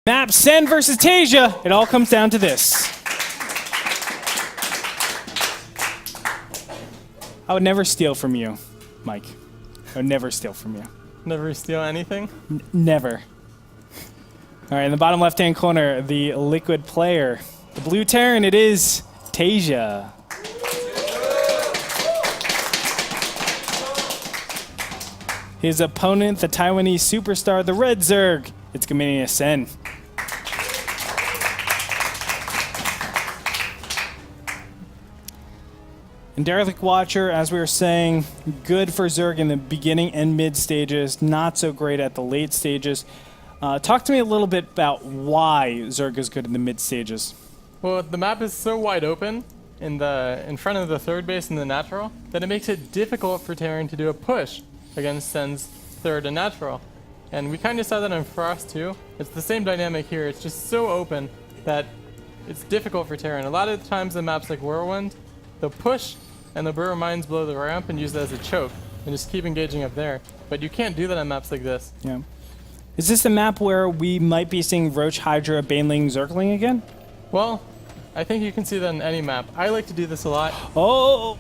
Map Sen versus TaeJa. It all comes down to this. I would never steal from you, Mike. I would never steal from you. Never steal anything? Never. All right, in the bottom left-hand corner, the liquid player. The blue Terran, it is TaeJa. His opponent, the Taiwanese superstar, the red Zerg. It's Gamania Sen. And Derek Watcher, as we were saying, good for Zerg in the beginning and mid stages, not so great at the late stages. Talk to me a little bit about why Zerg is good in the mid stages. Well, the map is so wide open in front of the third base and the natural that it makes it difficult for Terran to do a push against Sen's third and natural. And we kind of saw that in Frost too. It's the same dynamic here. It's just so open that it's difficult for Terran. A lot of the times in maps like Whirlwind, they'll push and they'll burrow mines below the ramp and use that as a choke and just keep engaging up there. But you can't do that on maps like this. Yeah. Is this a map where we might be seeing Roach, Hydra, Baneling, Zergling again? Well, I think you can see that on any map. I like to do this a lot. Oh!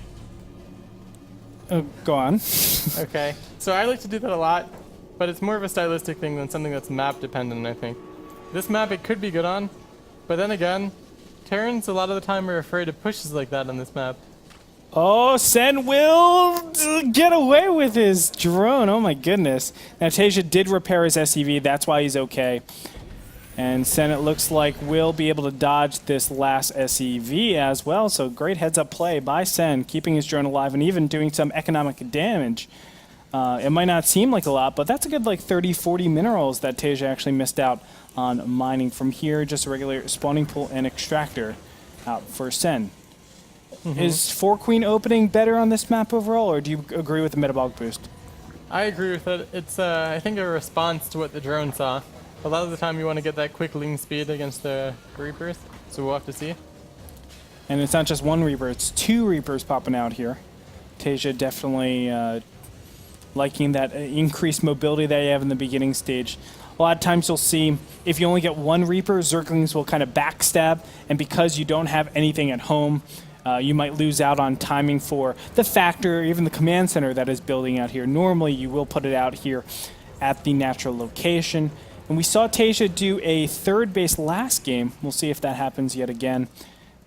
Go on. Okay. So I like to do that a lot, but it's more of a stylistic thing than something that's map dependent, I think. This map it could be good on, but then again, Terrans a lot of the time are afraid of pushes like that on this map. Oh, Sen will get away with his drone. Oh my goodness. Now TaeJa did repair his SCV, that's why he's okay. And Sen, it looks like, will be able to dodge this last SCV as well. So great heads-up play by Sen, keeping his drone alive and even doing some economic damage. It might not seem like a lot, but that's a good like 30, 40 minerals that TaeJa actually missed out on mining from here. Just a regular spawning pool and extractor out for Sen. Is 4-Queen opening better on this map overall, or do you agree with the metabolic boost? I agree with it. It's, I think, a response to what the drone saw. A lot of the time you want to get that quick ling speed against the Reapers, so we'll have to see. And it's not just one Reaper, it's 2 Reapers popping out here. TaeJa definitely liking that increased mobility that you have in the beginning stage. A lot of times you'll see if you only get 1 Reaper, Zerglings will kind of backstab, and because you don't have anything at home, you might lose out on timing for the factor, or even the command center that is building out here. Normally, you will put it out here at the natural location. And we saw TaeJa do a third base last game. We'll see if that happens yet again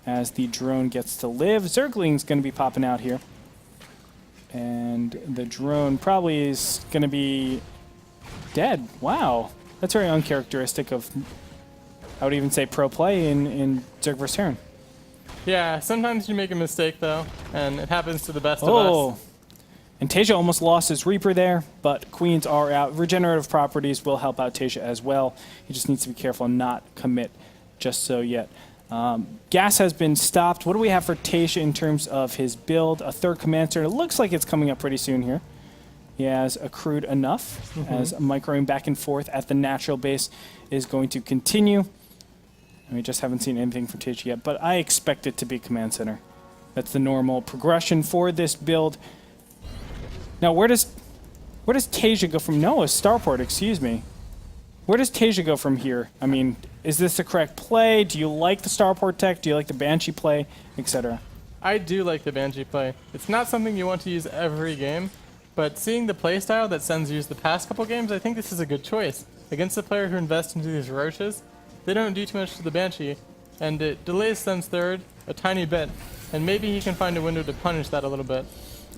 as the drone gets to live. Zergling's going to be popping out here. And the drone probably is going to be dead. Wow. That's very uncharacteristic of, I would even say, pro play in Zerg vs. Terran. Yeah, sometimes you make a mistake, though, and it happens to the best of us. And TaeJa almost lost his Reaper there, but Queens are out. Regenerative properties will help out TaeJa as well. He just needs to be careful and not commit just so yet. Gas has been stopped. What do we have for TaeJa in terms of his build? A third command center. It looks like it's coming up pretty soon here. He has accrued enough as microing back and forth at the natural base is going to continue. We just haven't seen anything from TaeJa yet, but I expect it to be command center. That's the normal progression for this build. Now, where does TaeJa go from? No, a starport, excuse me. Where does TaeJa go from here? I mean, is this the correct play? Do you like the starport tech? Do you like the Banshee play, etc.? I do like the Banshee play. It's not something you want to use every game, but seeing the playstyle that Sen's used the past couple games, I think this is a good choice. Against the player who invests into these Roaches, they don't do too much to the Banshee, and it delays Sen's third a tiny bit, and maybe he can find a window to punish that a little bit.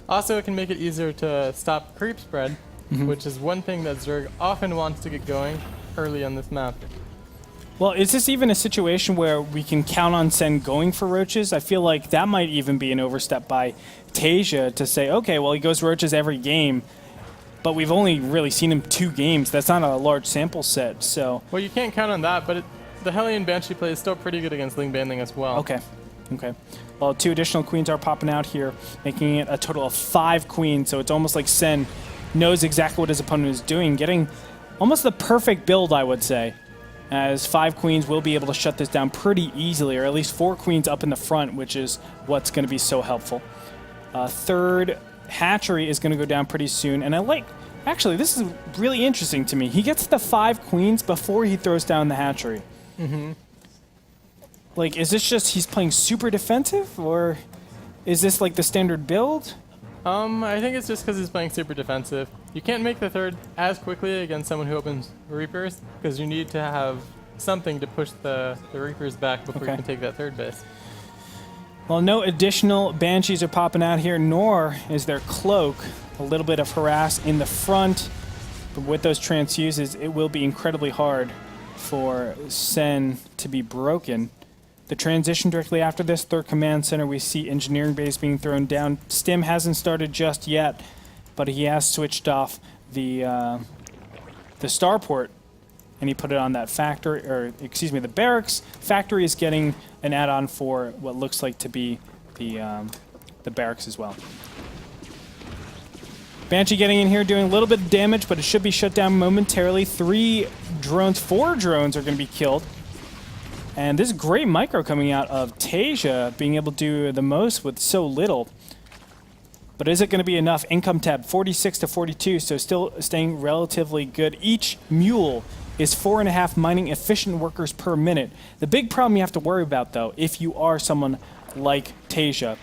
Also, it can make it easier to stop creep spread, which is one thing that Zerg often wants to get going early on this map. Well, is this even a situation where we can count on Sen going for Roaches? I feel like that might even be an overstep by TaeJa to say, okay, well, he goes Roaches every game, but we've only really seen him 2 games. That's not a large sample set, so... Well, you can't count on that, but the Hellion Banshee play is still pretty good against Ling Baneling as well. Okay. Well, 2 additional Queens are popping out here, making it a total of 5 Queens, so it's almost like Sen knows exactly what his opponent is doing, getting almost the perfect build, I would say, as 5 Queens will be able to shut this down pretty easily, or at least 4 Queens up in the front, which is what's going to be so helpful. Third hatchery is going to go down pretty soon, and I like Actually, this is really interesting to me. He gets the 5 queens before he throws down the hatchery. Mm-hmm. Like, is this just he's playing super defensive, or is this like the standard build? I think it's just because he's playing super defensive. You can't make the third as quickly against someone who opens Reapers, because you need to have something to push the Reapers back before you can take that third base. Well, no additional Banshees are popping out here, nor is there Cloak. A little bit of harass in the front, but with those transfuses, it will be incredibly hard for Sen to be broken. The transition directly after this, third command center, we see engineering base being thrown down. Stim hasn't started just yet, but he has switched off the starport, and he put it on that factory, or excuse me, the barracks. Factory is getting an add-on for what looks like to be the barracks as well. Banshee getting in here, doing a little bit of damage, but it should be shut down momentarily. 4 drones are going to be killed. And this great micro coming out of TaeJa, being able to do the most with so little. But is it going to be enough? Income tab, 46 to 42, so still staying relatively good. Each mule is 4.5 mining efficient workers per minute. The big problem you have to worry about, though, if you are someone like TaeJa,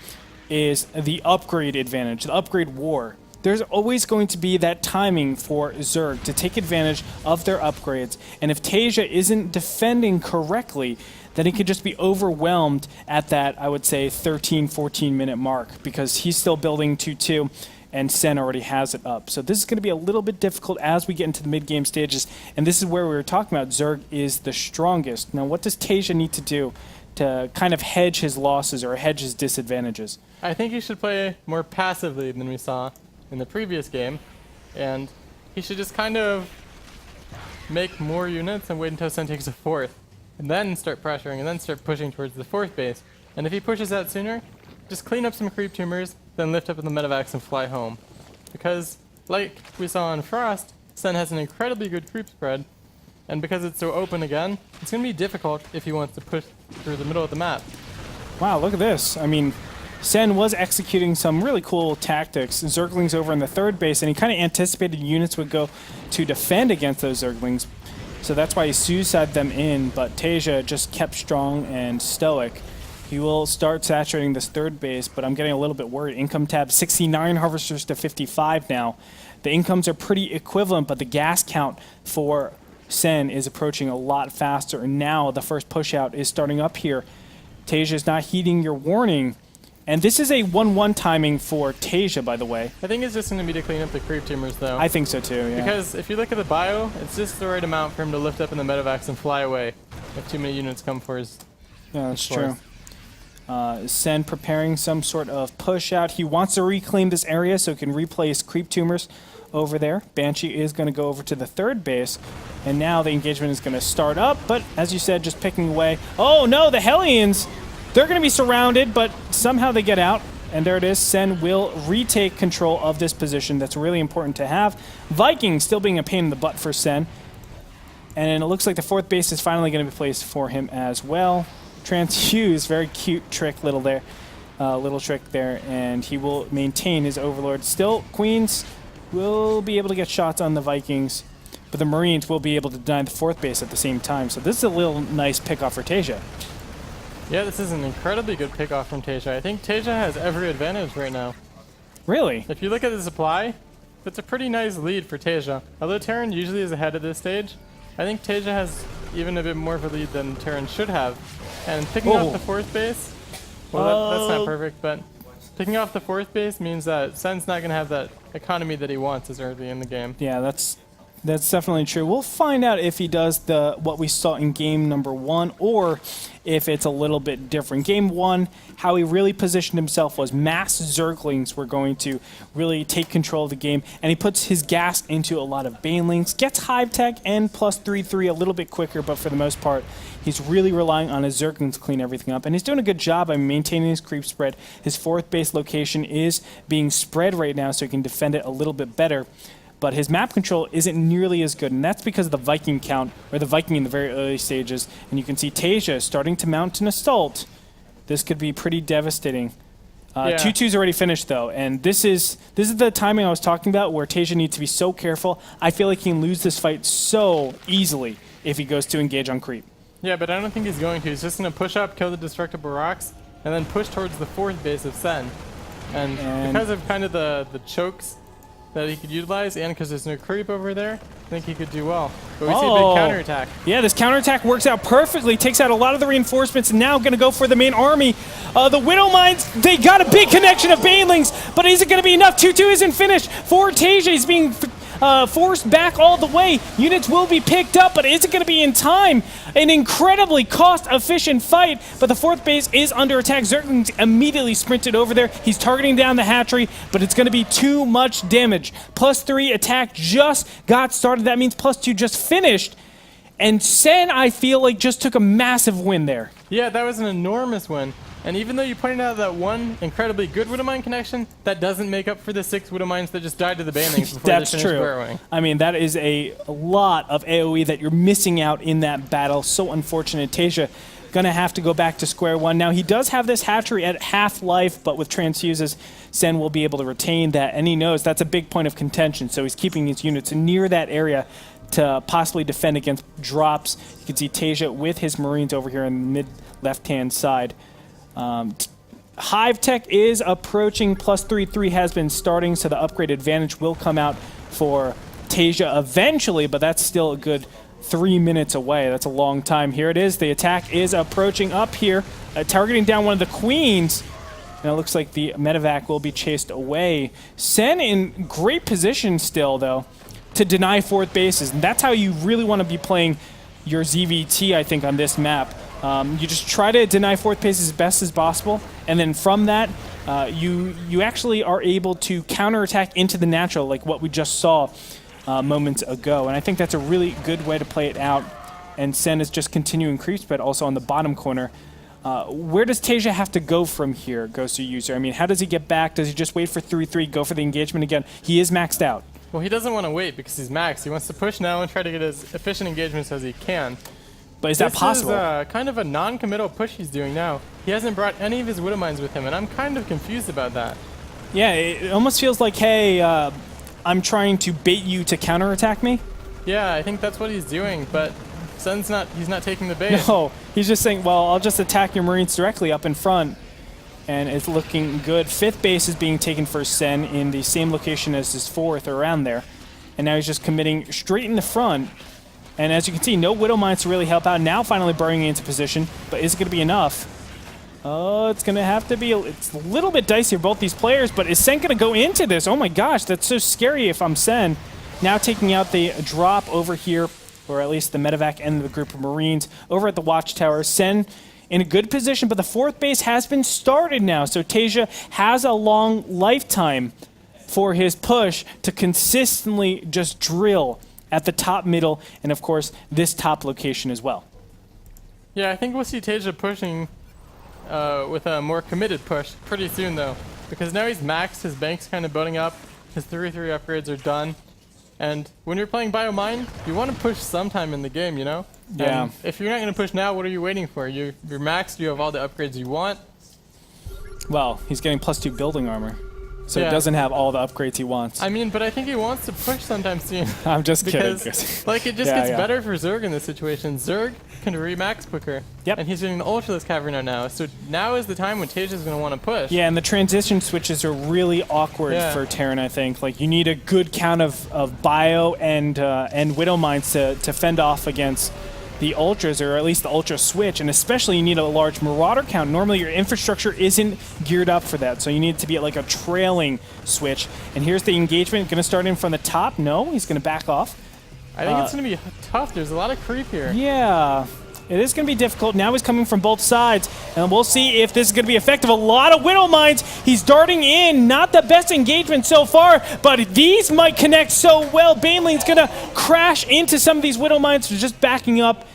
is the upgrade advantage, the upgrade war. There's always going to be that timing for Zerg to take advantage of their upgrades. And if TaeJa isn't defending correctly, then he could just be overwhelmed at that, I would say, 13, 14-minute mark, because he's still building 2-2, and Sen already has it up. So this is going to be a little bit difficult as we get into the mid-game stages. And this is where we were talking about Zerg is the strongest. Now, what does TaeJa need to do to kind of hedge his losses or hedge his disadvantages? I think he should play more passively than we saw in the previous game, and he should just kind of make more units and wait until Sen takes a 4th, and then start pressuring, and then start pushing towards the 4th base. And if he pushes that sooner, just clean up some creep tumors, then lift up in the medevacs and fly home. Because, like we saw on Frost, Sen has an incredibly good creep spread, and because it's so open again, it's going to be difficult if he wants to push through the middle of the map. Wow, look at this. I mean, Sen was executing some really cool tactics. Zerglings over in the 3rd base, and he kind of anticipated units would go to defend against those Zerglings. So that's why he suicided them in, but TaeJa just kept strong and stoic. He will start saturating this 3rd base, but I'm getting a little bit worried. Income tab, 69 harvesters to 55 now. The incomes are pretty equivalent, but the gas count for Sen is approaching a lot faster, and now the first push out is starting up here. TaeJa is not heeding your warning. And this is a 1-1 timing for TaeJa, by the way. I think it's just going to be to clean up the creep tumors, though. I think so, too, yeah. Because if you look at the bio, it's just the right amount for him to lift up in the medevacs and fly away if too many units come for his... Yeah, that's true. Sen preparing some sort of push out. He wants to reclaim this area so he can replace creep tumors over there. Banshee is going to go over to the 3rd base. And now the engagement is going to start up. But, as you said, just picking away. Oh, no, the Hellions! They're going to be surrounded, but somehow they get out. And there it is. Sen will retake control of this position. That's really important to have. Vikings still being a pain in the butt for Sen. And it looks like the 4th base is finally going to be placed for him as well. Transfuse, very cute trick little trick there. And he will maintain his Overlord. Still, Queens will be able to get shots on the Vikings, but the Marines will be able to deny the 4th base at the same time. So this is a little nice pickoff for TaeJa. Yeah, this is an incredibly good pickoff from TaeJa. I think TaeJa has every advantage right now. Really? If you look at the supply, it's a pretty nice lead for TaeJa. Although Terran usually is ahead at this stage, I think TaeJa has even a bit more of a lead than Terran should have. And picking off the 4th base, well, that's not perfect, but picking off the 4th base means that Sen's not going to have that economy that he wants as early in the game. Yeah, that's definitely true. We'll find out if he does what we saw in game number 1, or if it's a little bit different. Game 1, how he really positioned himself was mass Zerglings were going to really take control of the game, and he puts his gas into a lot of Banelings, gets Hive Tech and plus 3/3 a little bit quicker, but for the most part, he's really relying on his Zerglings to clean everything up, and he's doing a good job by maintaining his creep spread. His 4th base location is being spread right now, so he can defend it a little bit better. But his map control isn't nearly as good, and that's because of the Viking count, or the Viking in the very early stages. And you can see TaeJa starting to mount an assault. This could be pretty devastating. Yeah. 2-2's already finished though, and this is the timing I was talking about where TaeJa needs to be so careful. I feel like he can lose this fight so easily if he goes to engage on creep. Yeah, but I don't think he's going to. He's just going to push up, kill the destructible rocks, and then push towards the 4th base of Sen. And because of kind of the chokes that he could utilize, and because there's no creep over there, I think he could do well. But we see a big counterattack. Yeah, this counterattack works out perfectly, takes out a lot of the reinforcements, and now going to go for the main army. The Widow Mines, they got a big connection of Banelings, but is it going to be enough? 2-2 isn't finished. For TaeJa, he's being forced back all the way. Units will be picked up, but is it going to be in time? An incredibly cost-efficient fight, but the 4th base is under attack. Zergling's immediately sprinted over there. He's targeting down the hatchery, but it's going to be too much damage. +3 attack just got started. That means +2 just finished. And Sen, I feel like, just took a massive win there. Yeah, that was an enormous win. And even though you pointed out that one incredibly good Widow Mine connection, that doesn't make up for the 6 Widow Mines that just died to the Banelings before That's they finished true. burrowing. I mean, that is a lot of AoE that you're missing out in that battle. So unfortunate. TaeJa going to have to go back to square one. Now, he does have this hatchery at half-life, but with transfuses, Sen will be able to retain that. And he knows that's a big point of contention, so he's keeping his units near that area to possibly defend against drops. You can see TaeJa with his Marines over here on the mid-left-hand side. Hive Tech is approaching. +3 has been starting, so the upgrade advantage will come out for TaeJa eventually, but that's still a good 3 minutes away. That's a long time. Here it is. The attack is approaching up here, targeting down one of the queens. And it looks like the medevac will be chased away. Sen in great position still, though, to deny 4th bases. And that's how you really want to be playing your ZVT, I think, on this map. You just try to deny 4th base as best as possible, and then from that, you actually are able to counterattack into the natural, like what we just saw moments ago. And I think that's a really good way to play it out. And Sen is just continuing creep spread also on the bottom corner. Where does TaeJa have to go from here, Ghost User? I mean, how does he get back? Does he just wait for 3-3, go for the engagement again? He is maxed out. Well, he doesn't want to wait because he's maxed. He wants to push now and try to get as efficient engagements as he can. But is that possible? This is kind of a non-committal push he's doing now. He hasn't brought any of his Widow Mines with him, and I'm kind of confused about that. Yeah, it almost feels like, hey, I'm trying to bait you to counterattack me. Yeah, I think that's what he's doing, but Sen's he's not taking the bait. No, he's just saying, well, I'll just attack your Marines directly up in front. And it's looking good. 5th base is being taken for Sen in the same location as his 4th, around there. And now he's just committing straight in the front. And as you can see, no Widow Mines to really help out. Now finally burrowing into position, but is it going to be enough? Oh, it's going to have to be, it's a little bit dicey for both these players, but is Sen going to go into this? Oh my gosh, that's so scary if I'm Sen. Now taking out the drop over here, or at least the medevac and the group of Marines over at the watchtower. Sen in a good position, but the 4th base has been started now, so TaeJa has a long lifetime for his push to consistently just drill at the top, middle, and of course, this top location as well. Yeah, I think we'll see TaeJa pushing with a more committed push pretty soon, though, because now he's maxed, his bank's kind of building up, his 3-3 upgrades are done, and when you're playing Biomine, you want to push sometime in the game, you know? Yeah. And if you're not going to push now, what are you waiting for? You're maxed, you have all the upgrades you want. Well, he's getting +2 building armor, so Yeah. he doesn't have all the upgrades he wants. I mean, but I think he wants to push sometime soon. I'm just kidding. Because, like, it just Yeah, gets yeah. better for Zerg in this situation. Zerg can remax quicker. Yep. And he's doing an Ultraless Caverna now. So now is the time when TaeJa's going to want to push. Yeah, and the transition switches are really awkward Yeah. for Terran, I think. Like, you need a good count of bio and Widow Mines to fend off against the Ultras, or at least the Ultra switch, and especially you need a large Marauder count. Normally your infrastructure isn't geared up for that, so you need it to be at like a trailing switch. And here's the engagement, going to start in from the top. No, he's going to back off. I think it's going to be tough. There's a lot of creep here. Yeah, it is going to be difficult. Now he's coming from both sides, and we'll see if this is going to be effective. A lot of Widow Mines. He's darting in. Not the best engagement so far, but these might connect so well. Baneling's going to crash into some of these Widow Mines, just backing up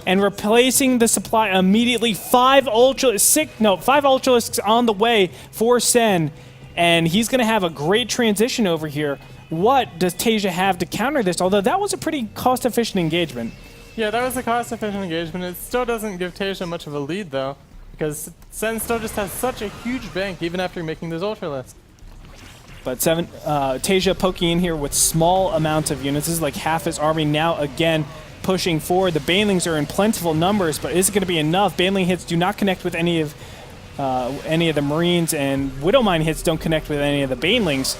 and replacing the supply immediately. 5 Ultralisks on the way for Sen, and he's going to have a great transition over here. What does TaeJa have to counter this? Although that was a pretty cost-efficient engagement. Yeah, that was a cost-efficient engagement. It still doesn't give TaeJa much of a lead, though, because Sen still just has such a huge bank even after making those ultra lists. But TaeJa poking in here with small amounts of units. This is like half his army now again pushing forward. The Banelings are in plentiful numbers, but is it going to be enough? Baneling hits do not connect with any of the Marines, and Widowmine hits don't connect with any of the Banelings.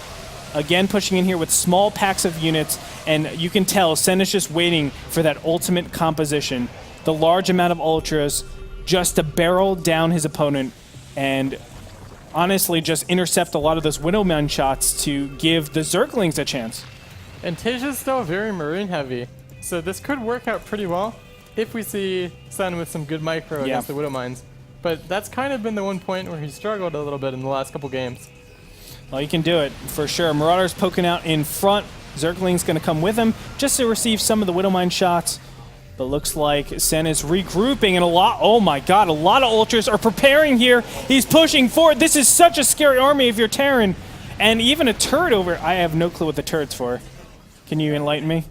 Again, pushing in here with small packs of units, and you can tell Sen is just waiting for that ultimate composition. The large amount of ultras just to barrel down his opponent and honestly just intercept a lot of those Widowmine shots to give the Zerglings a chance. And TaeJa's still very Marine heavy, so this could work out pretty well if we see Sen with some good micro against the Widowmines. But that's kind of been the one point where he struggled a little bit in the last couple games. Well, you can do it for sure. Marauder's poking out in front. Zergling's going to come with him just to receive some of the Widowmine shots. But looks like Sen is regrouping, and oh my god, a lot of ultras are preparing here. He's pushing forward. This is such a scary army if you're Terran. And even a turret over. I have no clue what the turret's for. Can you enlighten me?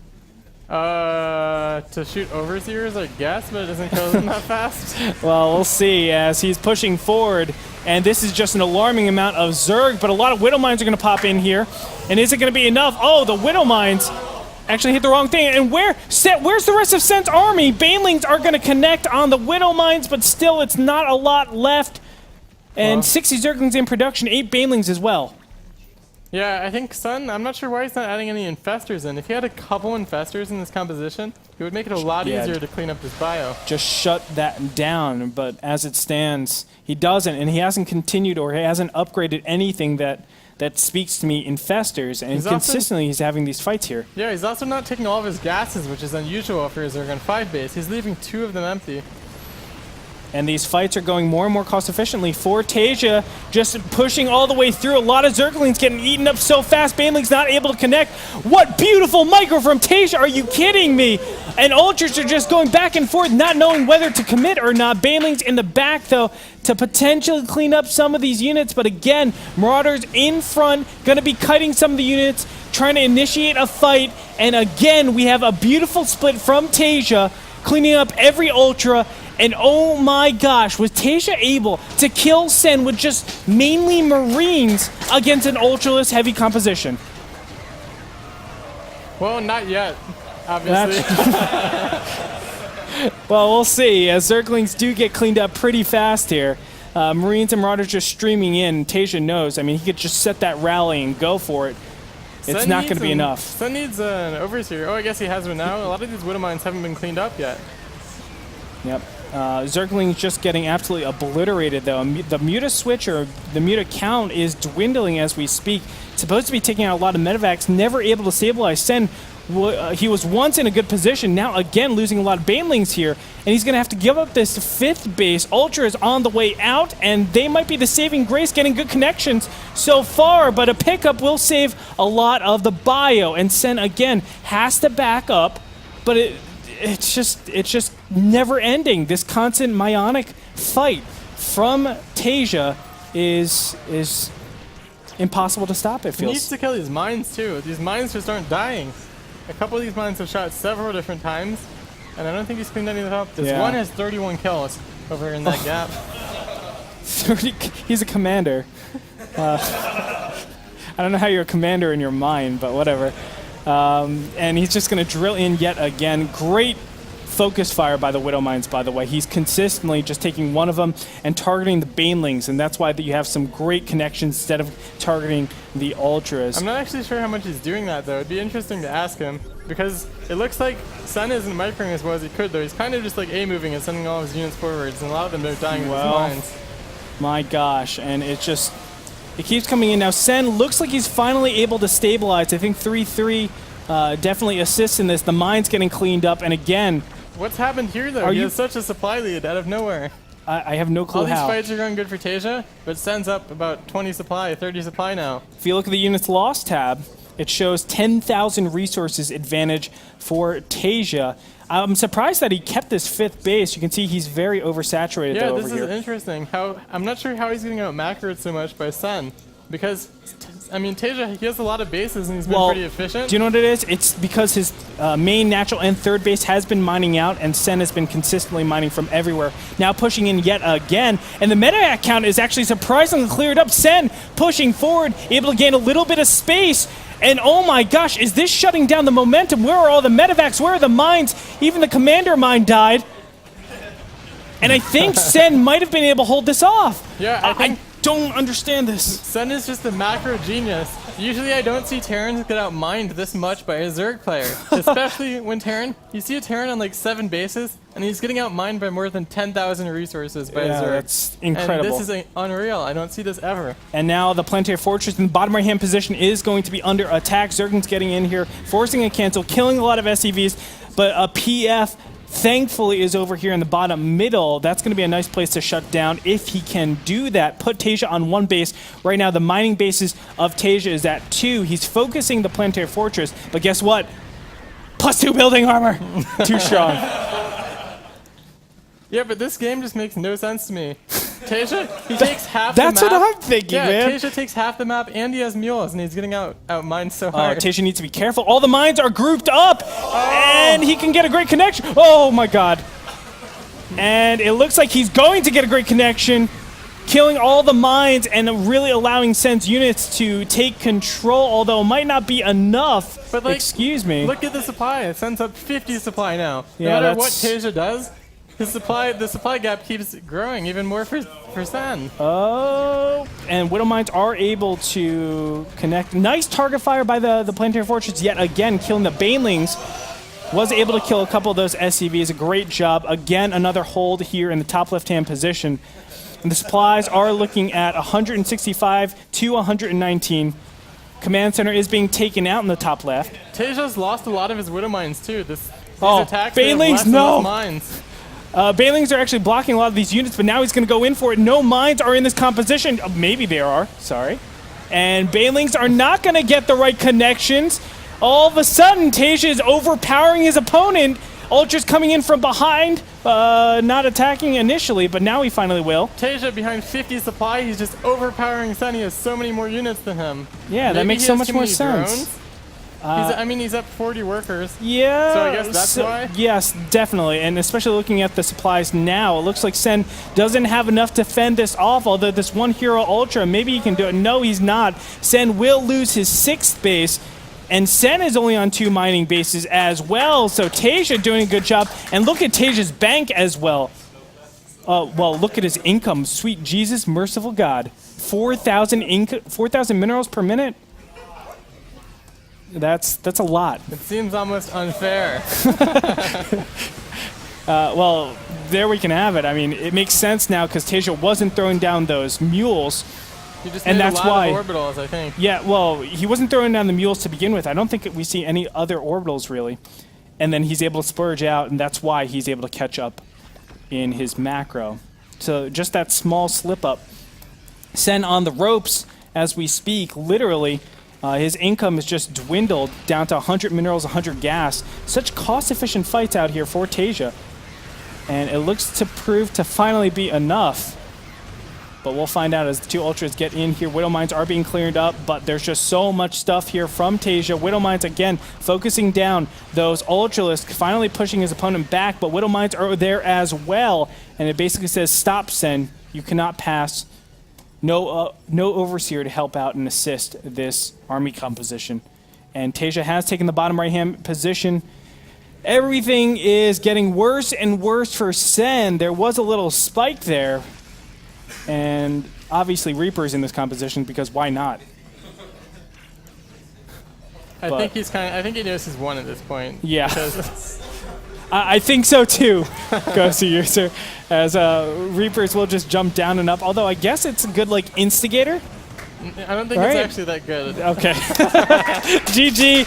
To shoot overseers, I guess, but it doesn't kill them that fast. Well, we'll see as he's pushing forward. And this is just an alarming amount of Zerg, but a lot of Widowmines are going to pop in here. And is it going to be enough? Oh, the Widowmines actually hit the wrong thing. And where's the rest of Sen's army? Banelings are going to connect on the Widowmines, but still it's not a lot left. And 60 Zerglings in production, 8 Banelings as well. Yeah, I think Sen, I'm not sure why he's not adding any infestors in. If he had a couple infestors in this composition, it would make it a lot easier to clean up this bio. Just shut that down, but as it stands, he doesn't, and he hasn't continued or he hasn't upgraded anything that speaks to me infestors, and consistently he's having these fights here. Yeah, he's also not taking all of his gases, which is unusual for his Zergon 5 base. He's leaving 2 of them empty. And these fights are going more and more cost efficiently for TaeJa, just pushing all the way through. A lot of Zerglings getting eaten up so fast, Baneling's not able to connect. What beautiful micro from TaeJa, are you kidding me? And ultras are just going back and forth, not knowing whether to commit or not. Baneling's in the back, though, to potentially clean up some of these units. But again, Marauders in front, going to be cutting some of the units, trying to initiate a fight. And again, we have a beautiful split from TaeJa, cleaning up every ultra. And oh my gosh, was TaeJa able to kill Sen with just mainly Marines against an ultraless heavy composition? Well, not yet, obviously. Well, we'll see, as Zerglings do get cleaned up pretty fast here. Marines and Marauders just streaming in. TaeJa knows. I mean, he could just set that rally and go for it. It's not going to be enough. Sen needs an overseer. Oh, I guess he has one now. A lot of these Widowmines haven't been cleaned up yet. Yep. Zergling's just getting absolutely obliterated, though. The Muta switch, or the Muta count, is dwindling as we speak. Supposed to be taking out a lot of medevacs, never able to stabilize Sen. He was once in a good position, now again losing a lot of Banelings here, and he's going to have to give up this 5th base. Ultra is on the way out, and they might be the saving grace, getting good connections so far, but a pickup will save a lot of the bio, and Sen again has to back up, but it's just never ending. This constant Myonic fight from TaeJa is impossible to stop, it feels. He needs to kill these mines too. These mines just aren't dying. A couple of these mines have shot several different times, and I don't think he's cleaned any of them up. This one has 31 kills over in that gap. 30, he's a commander. I don't know how you're a commander in your mind, but whatever. And he's just going to drill in yet again. Great focus fire by the Widowmines, by the way. He's consistently just taking one of them and targeting the Banelings, and that's why you have some great connections instead of targeting the Ultras. I'm not actually sure how much he's doing that, though. It'd be interesting to ask him, because it looks like Sen isn't microing as well as he could, though. He's kind of just like A-moving and sending all his units forwards, and a lot of them are dying in his mines. My gosh, and it keeps coming in. Now, Sen looks like he's finally able to stabilize. I think 3-3 definitely assists in this. The mine's getting cleaned up, and again... What's happened here, though? He has such a supply lead out of nowhere. I have no clue how. All these fights are going good for TaeJa, but Sen's up about 20 supply, 30 supply now. If you look at the units lost tab, it shows 10,000 resources advantage for TaeJa. I'm surprised that he kept this 5th base. You can see he's very oversaturated over here. Yeah, this is interesting. I'm not sure how he's getting out macroed so much by Sen, because I mean, TaeJa, he has a lot of bases and he's been pretty efficient. Do you know what it is? It's because his main natural and third base has been mining out, and Sen has been consistently mining from everywhere. Now pushing in yet again, and the medevac count is actually surprisingly cleared up. Sen pushing forward, able to gain a little bit of space. And oh my gosh, is this shutting down the momentum? Where are all the medevacs? Where are the mines? Even the commander mine died. And I think Sen might have been able to hold this off. Yeah, I don't understand this. Sen is just a macro genius. Usually I don't see Terrans get outmined this much by a Zerg player. Especially when Terran, you see a Terran on like 7 bases, and he's getting outmined by more than 10,000 resources by a Zerg. That's incredible. And this is unreal. I don't see this ever. And now the Planetary Fortress in the bottom right-hand position is going to be under attack. Zerglin's getting in here, forcing a cancel, killing a lot of SCVs, but a PF thankfully is over here in the bottom middle. That's going to be a nice place to shut down if he can do that. Put TaeJa on 1 base. Right now, the mining bases of TaeJa is at 2. He's focusing the Planetary Fortress, but guess what? +2 building armor. Too strong. Yeah, but this game just makes no sense to me. TaeJa, he takes half the map. That's what I'm thinking, man. TaeJa takes half the map, and he has mules, and he's getting outmined so hard. TaeJa needs to be careful. All the mines are grouped up, and he can get a great connection. Oh, my God. And it looks like he's going to get a great connection, killing all the mines and really allowing Sen's units to take control, although it might not be enough. But like, excuse me. Look at the supply. It sends up 50 supply now. Yeah, no matter what TaeJa does, the supply gap keeps growing even more for Sen. Oh, and Widow Mines are able to connect. Nice target fire by the Planetary Fortress yet again, killing the Banelings. Was able to kill a couple of those SCVs. A great job. Again, another hold here in the top left-hand position. And the supplies are looking at 165 to 119. Command center is being taken out in the top left. TaeJa's lost a lot of his Widow Mines too. These attacks, Banelings, no! Mines. Banelings are actually blocking a lot of these units, but now he's going to go in for it. No mines are in this composition. Maybe there are. Sorry. And Banelings are not going to get the right connections. All of a sudden, TaeJa is overpowering his opponent. Ultra's coming in from behind, not attacking initially, but now he finally will. TaeJa behind 50 supply, he's just overpowering Sen. He has so many more units than him. Yeah, that makes so much more sense. He's up 40 workers. Yeah. So I guess that's why? Yes, definitely. And especially looking at the supplies now, it looks like Sen doesn't have enough to fend this off, although this one hero Ultra, maybe he can do it. No, he's not. Sen will lose his 6th base. And Sen is only on 2 mining bases as well, so TaeJa doing a good job. And look at TaeJa's bank as well. Well, look at his income. Sweet Jesus, merciful God. 4,000 minerals per minute? That's a lot. It seems almost unfair. Well, there we can have it. I mean, it makes sense now because TaeJa wasn't throwing down those mules. He just and made that's a lot why of orbitals, I think. Yeah, well, he wasn't throwing down the mules to begin with. I don't think we see any other orbitals really. And then he's able to splurge out, and that's why he's able to catch up in his macro. So just that small slip up. Sen on the ropes as we speak, literally. His income has just dwindled down to 100 minerals, 100 gas. Such cost-efficient fights out here for TaeJa. And it looks to prove to finally be enough. But we'll find out as the 2 Ultras get in here. Widow Mines are being cleared up, but there's just so much stuff here from TaeJa. Widow Mines, again, focusing down those Ultralists, finally pushing his opponent back, but Widow Mines are there as well. And it basically says, stop, Sen. You cannot pass. No Overseer to help out and assist this army composition. And TaeJa has taken the bottom right-hand position. Everything is getting worse and worse for Sen. There was a little spike there. And obviously Reaper's in this composition because why not? I think he knows he's won at this point. Yeah. I think so too, Ghost of User, as Reapers will just jump down and up. Although I guess it's a good like instigator. I don't think it's actually that good. Okay. GG.